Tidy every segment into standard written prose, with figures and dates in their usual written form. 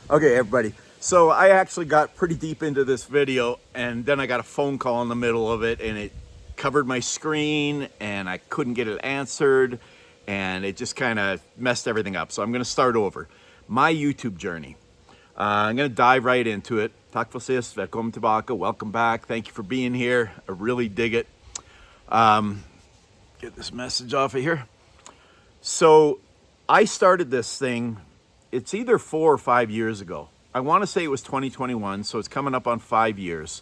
Okay, everybody. So I actually got pretty deep into this video, and then I got a phone call in the middle of it, and it covered my screen, and I couldn't get it answered, and it just kind of messed everything up. So I'm going to start over. My YouTube journey. I'm going to dive right into it. Tack för sist, välkommen tillbaka, welcome back. Thank you for being here. I really dig it. Get this message off of here. So I started this thing, it's either 4 or 5 years ago. I want to say it was 2021, so it's coming up on 5 years.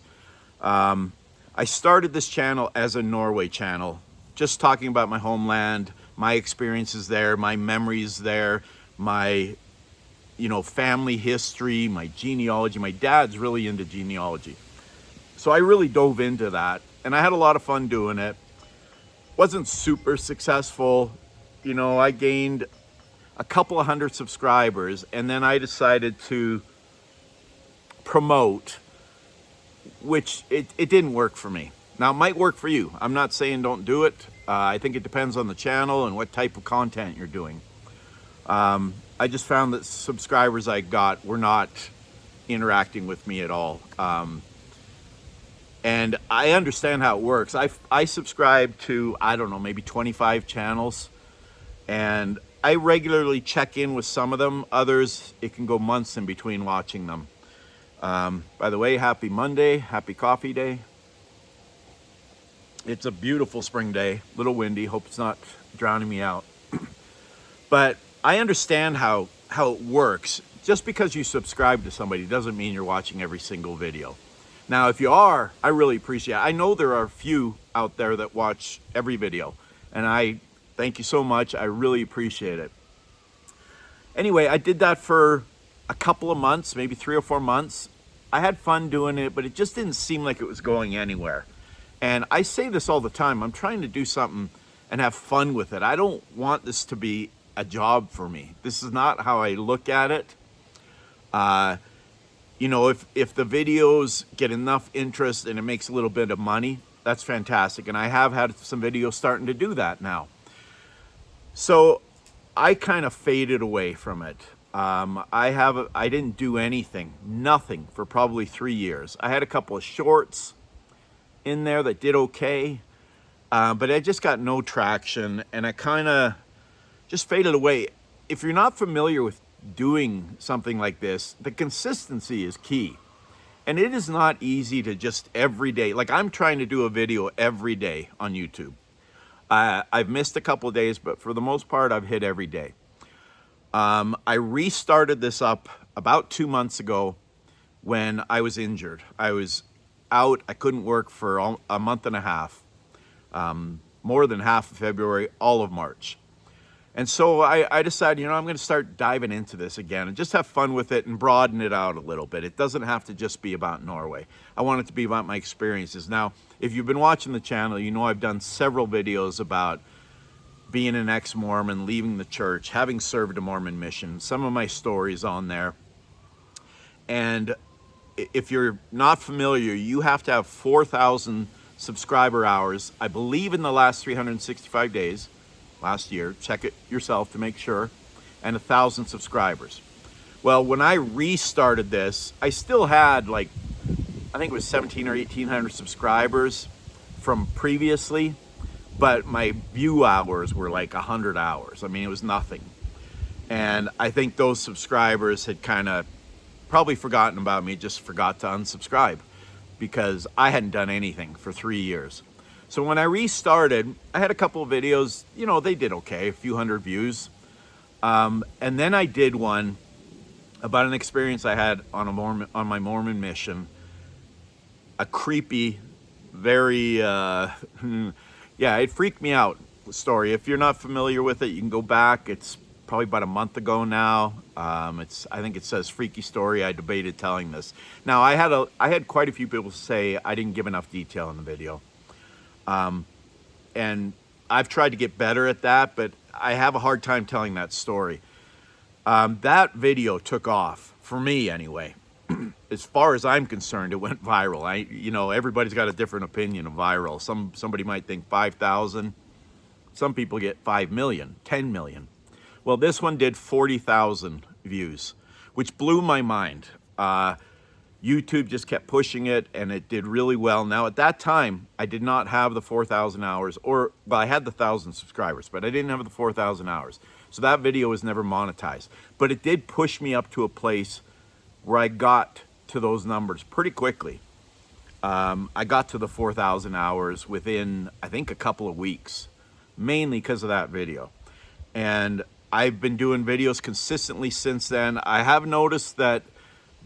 I started this channel as a Norway channel, just talking about my homeland, my experiences there, my memories there, my family history, my genealogy. My dad's really into genealogy. So I really dove into that, and I had a lot of fun doing it. Wasn't super successful. I gained a couple of hundred subscribers, and then I decided to promote, which it didn't work for me. Now, it might work for you. I'm not saying don't do it. I think it depends on the channel and what type of content you're doing. I just found that subscribers I got were not interacting with me at all. And I understand how it works. I subscribe to, I don't know, maybe 25 channels. And I regularly check in with some of them. Others, it can go months in between watching them. By the way, happy Monday, happy coffee day. It's a beautiful spring day, a little windy. Hope it's not drowning me out. But I understand how it works. Just because you subscribe to somebody doesn't mean you're watching every single video. Now, if you are, I really appreciate it. I know there are a few out there that watch every video, and I thank you so much. I really appreciate it. Anyway, I did that for a couple of months, maybe 3 or 4 months. I had fun doing it, but it just didn't seem like it was going anywhere. And I say this all the time. I'm trying to do something and have fun with it. I don't want this to be a job for me. This is not how I look at it. If the videos get enough interest and it makes a little bit of money, that's fantastic. And I have had some videos starting to do that now. So I kind of faded away from it. I didn't do nothing for probably 3 years. I had a couple of shorts in there that did okay, but I just got no traction, and I kind of just faded away. If you're not familiar with doing something like this, the consistency is key. And it is not easy to just every day, like I'm trying to do a video every day on YouTube. I've missed a couple of days, but for the most part, I've hit every day. I restarted this up about 2 months ago when I was injured. I was out, I couldn't work for a month and a half, more than half of February, all of March. And so I decided, I'm going to start diving into this again and just have fun with it and broaden it out a little bit. It doesn't have to just be about Norway. I want it to be about my experiences. Now, if you've been watching the channel, I've done several videos about being an ex-Mormon, leaving the church, having served a Mormon mission, some of my stories on there. And if you're not familiar, you have to have 4,000 subscriber hours, I believe, in the last 365 days. Last year, check it yourself to make sure, and 1,000 subscribers. Well, when I restarted this, I still had I think it was 1,700 or 1,800 subscribers from previously, but my view hours were like 100 hours. I mean, it was nothing. And I think those subscribers had kind of probably forgotten about me, just forgot to unsubscribe because I hadn't done anything for 3 years. So when I restarted, I had a couple of videos, they did okay, a few hundred views. And then I did one about an experience I had on my Mormon mission. A creepy, very, it freaked me out story. If you're not familiar with it, you can go back. It's probably about a month ago now. I think it says freaky story. I debated telling this. Now, I had quite a few people say I didn't give enough detail in the video. And I've tried to get better at that, but I have a hard time telling that story. That video took off, for me anyway. As far as I'm concerned, it went viral. Everybody's got a different opinion of viral. Somebody might think 5,000. Some people get 5 million, 10 million. Well, this one did 40,000 views, which blew my mind. YouTube just kept pushing it, and it did really well. Now, at that time, I did not have the 4,000 hours, well, I had the 1,000 subscribers, but I didn't have the 4,000 hours. So that video was never monetized. But it did push me up to a place where I got to those numbers pretty quickly. I got to the 4,000 hours within, I think, a couple of weeks, mainly because of that video. And I've been doing videos consistently since then. I have noticed that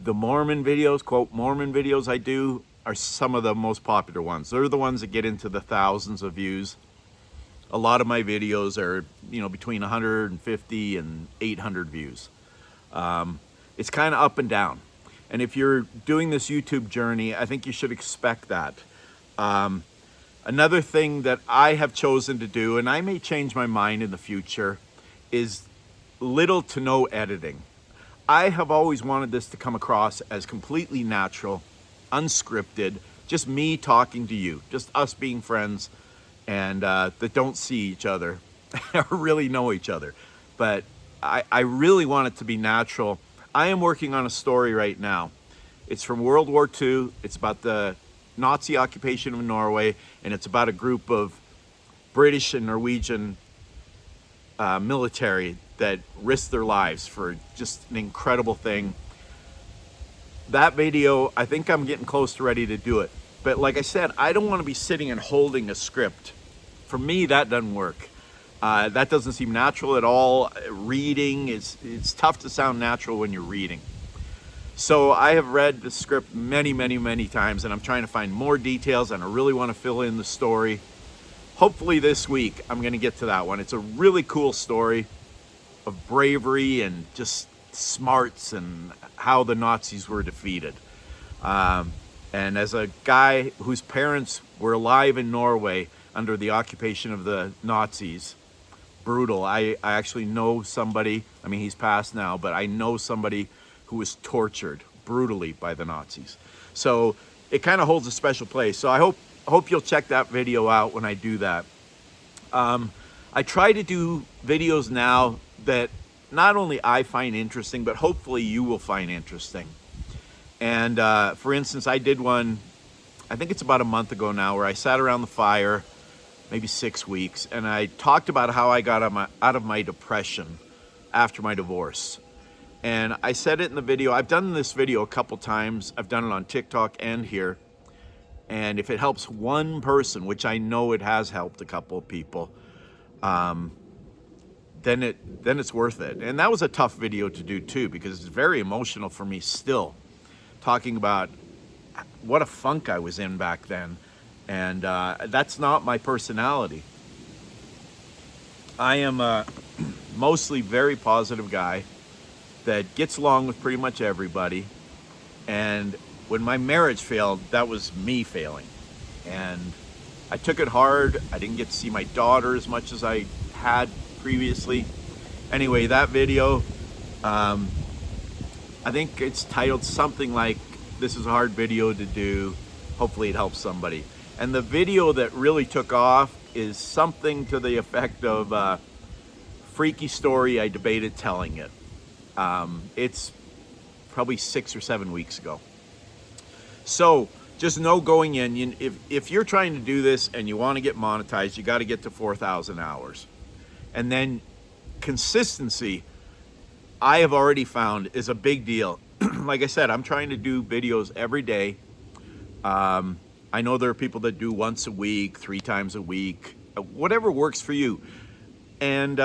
the Mormon videos, quote, Mormon videos I do are some of the most popular ones. They're the ones that get into the thousands of views. A lot of my videos are, between 150 and 800 views. It's kind of up and down. And if you're doing this YouTube journey, I think you should expect that. Another thing that I have chosen to do, and I may change my mind in the future, is little to no editing. I have always wanted this to come across as completely natural, unscripted, just me talking to you, just us being friends and that don't see each other or really know each other. But I really want it to be natural. I am working on a story right now. It's from World War II. It's about the Nazi occupation of Norway, and it's about a group of British and Norwegian military that risked their lives for just an incredible thing. That video, I think I'm getting close to ready to do it. But like I said, I don't want to be sitting and holding a script. For me, that doesn't work. That doesn't seem natural at all. Reading, it's tough to sound natural when you're reading. So I have read the script many, many, many times, and I'm trying to find more details, and I really want to fill in the story. Hopefully this week, I'm going to get to that one. It's a really cool story of bravery and just smarts and how the Nazis were defeated. And as a guy whose parents were alive in Norway under the occupation of the Nazis, brutal. I actually know somebody, I mean, he's passed now, but I know somebody who was tortured brutally by the Nazis. So it kind of holds a special place. So I hope you'll check that video out when I do that. I try to do videos now that not only I find interesting, but hopefully you will find interesting. And for instance, I did one, I think it's about a month ago now, where I sat around the fire, maybe 6 weeks, and I talked about how I got out of my depression after my divorce. And I said it in the video. I've done this video a couple times. I've done it on TikTok and here. And if it helps one person, which I know it has helped a couple of people, then it's worth it. And that was a tough video to do too, because it's very emotional for me still, talking about what a funk I was in back then. And that's not my personality. I am a mostly very positive guy that gets along with pretty much everybody. And when my marriage failed, that was me failing. And I took it hard. I didn't get to see my daughter as much as I had previously. Anyway, that video, I think it's titled something like, "This is a hard video to do. Hopefully it helps somebody." And the video that really took off is something to the effect of freaky story I debated telling it. It's probably 6 or 7 weeks ago. So just know going in, if you're trying to do this and you want to get monetized, you got to get to 4,000 hours. And then consistency, I have already found, is a big deal. Like I said, I'm trying to do videos every day. I know there are people that do once a week, 3 times a week, whatever works for you. And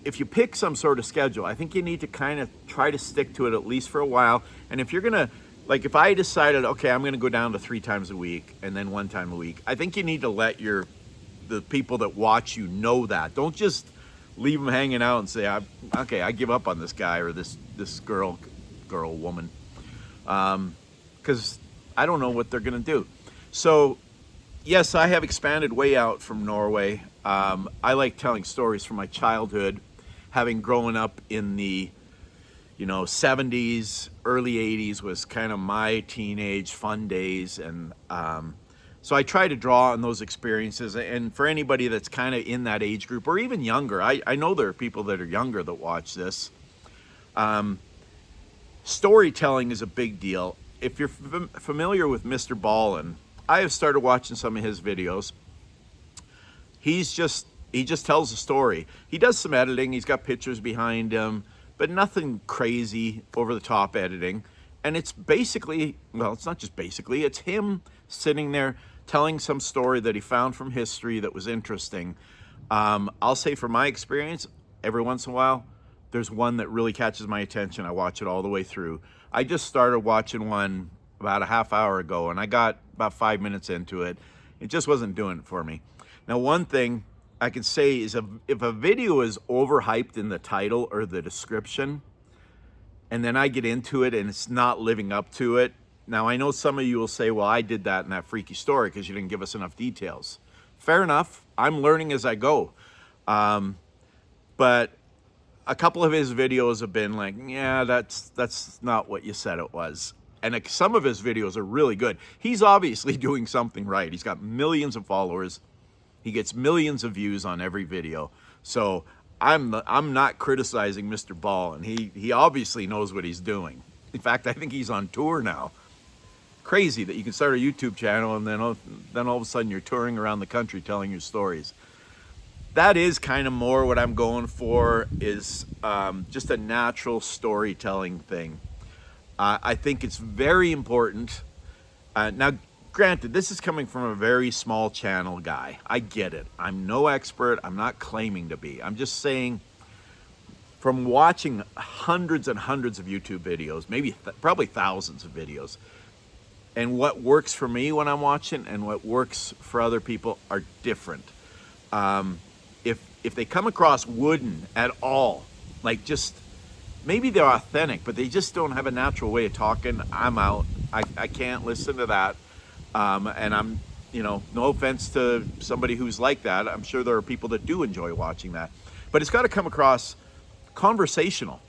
if you pick some sort of schedule, I think you need to kind of try to stick to it at least for a while. And if you're gonna, like if I decided, okay, I'm gonna go down to 3 times a week and then 1 time a week, I think you need to let the people that watch you know that. Don't just leave them hanging out and say, okay, I give up on this guy or this girl, woman. Because I don't know what they're gonna do. So yes, I have expanded way out from Norway. I like telling stories from my childhood, having grown up in the 70s, early 80s was kind of my teenage fun days. And so I try to draw on those experiences. And for anybody that's kind of in that age group or even younger, I know there are people that are younger that watch this. storytelling is a big deal. If you're familiar with Mr. Ballin, I have started watching some of his videos. He just tells a story. He does some editing. He's got pictures behind him, but nothing crazy over the top editing. And it's basically, well, it's not just basically, it's him sitting there telling some story that he found from history that was interesting. I'll say from my experience, every once in a while, there's one that really catches my attention. I watch it all the way through. I just started watching one about a half hour ago, and I got about 5 minutes into it. It just wasn't doing it for me. Now, one thing I can say is if a video is overhyped in the title or the description, and then I get into it and it's not living up to it. Now, I know some of you will say, well, I did that in that freaky story because you didn't give us enough details. Fair enough. I'm learning as I go. But a couple of his videos have been like, yeah, that's not what you said it was. And some of his videos are really good. He's obviously doing something right. He's got millions of followers. He gets millions of views on every video. So I'm not criticizing Mr. Ball, and he obviously knows what he's doing. In fact, I think he's on tour now. Crazy that you can start a YouTube channel and then all of a sudden you're touring around the country telling your stories. That is kind of more what I'm going for, is just a natural storytelling thing. I think it's very important. Now, granted, this is coming from a very small channel guy. I get it. I'm no expert. I'm not claiming to be. I'm just saying, from watching hundreds and hundreds of YouTube videos, maybe probably thousands of videos, and what works for me when I'm watching and what works for other people are different. If they come across wooden at all, like just, maybe they're authentic, but they just don't have a natural way of talking, I'm out. I can't listen to that. And I'm, no offense to somebody who's like that. I'm sure there are people that do enjoy watching that. But it's got to come across conversational.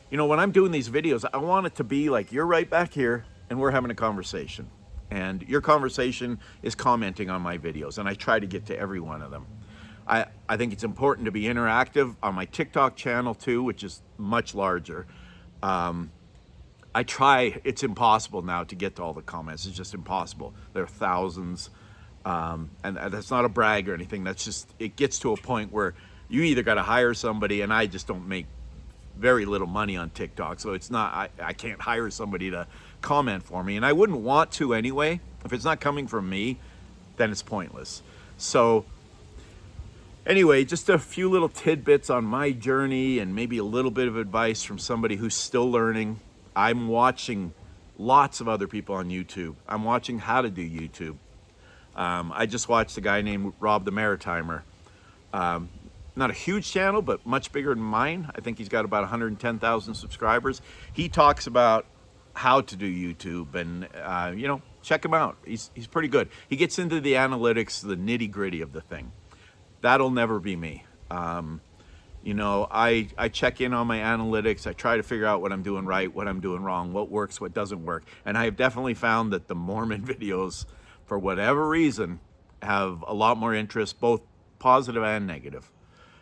When I'm doing these videos, I want it to be like you're right back here and we're having a conversation. And your conversation is commenting on my videos, and I try to get to every one of them. I think it's important to be interactive on my TikTok channel too, which is much larger. I try, it's impossible now to get to all the comments. It's just impossible. There are thousands. And that's not a brag or anything. That's just, it gets to a point where you either got to hire somebody, and I just don't make very little money on TikTok. So it's not, I can't hire somebody to comment for me. And I wouldn't want to anyway. If it's not coming from me, then it's pointless. So anyway, just a few little tidbits on my journey and maybe a little bit of advice from somebody who's still learning. I'm watching lots of other people on YouTube. I'm watching how to do YouTube. I just watched a guy named Rob the Maritimer. Not a huge channel, but much bigger than mine. I think he's got about 110,000 subscribers. He talks about how to do YouTube, and check him out. He's pretty good. He gets into the analytics, the nitty gritty of the thing. That'll never be me. I check in on my analytics. I try to figure out what I'm doing right, what I'm doing wrong, what works, what doesn't work. And I have definitely found that the Mormon videos, for whatever reason, have a lot more interest, both positive and negative.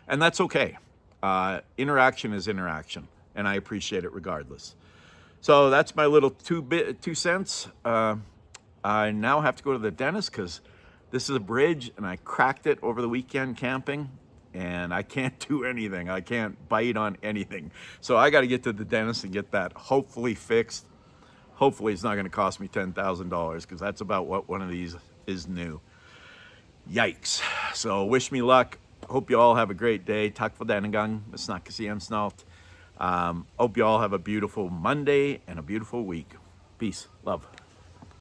And that's okay. Interaction is interaction, and I appreciate it regardless. So that's my little 2 cents. I now have to go to the dentist because this is a bridge, and I cracked it over the weekend camping, and I can't do anything. I can't bite on anything. So I got to get to the dentist and get that hopefully fixed. Hopefully it's not going to cost me $10,000, because that's about what one of these is new. Yikes. So wish me luck. Hope you all have a great day. Tack för denna gång. Vi snackas igen snart. Hope you all have a beautiful Monday and a beautiful week. Peace. Love.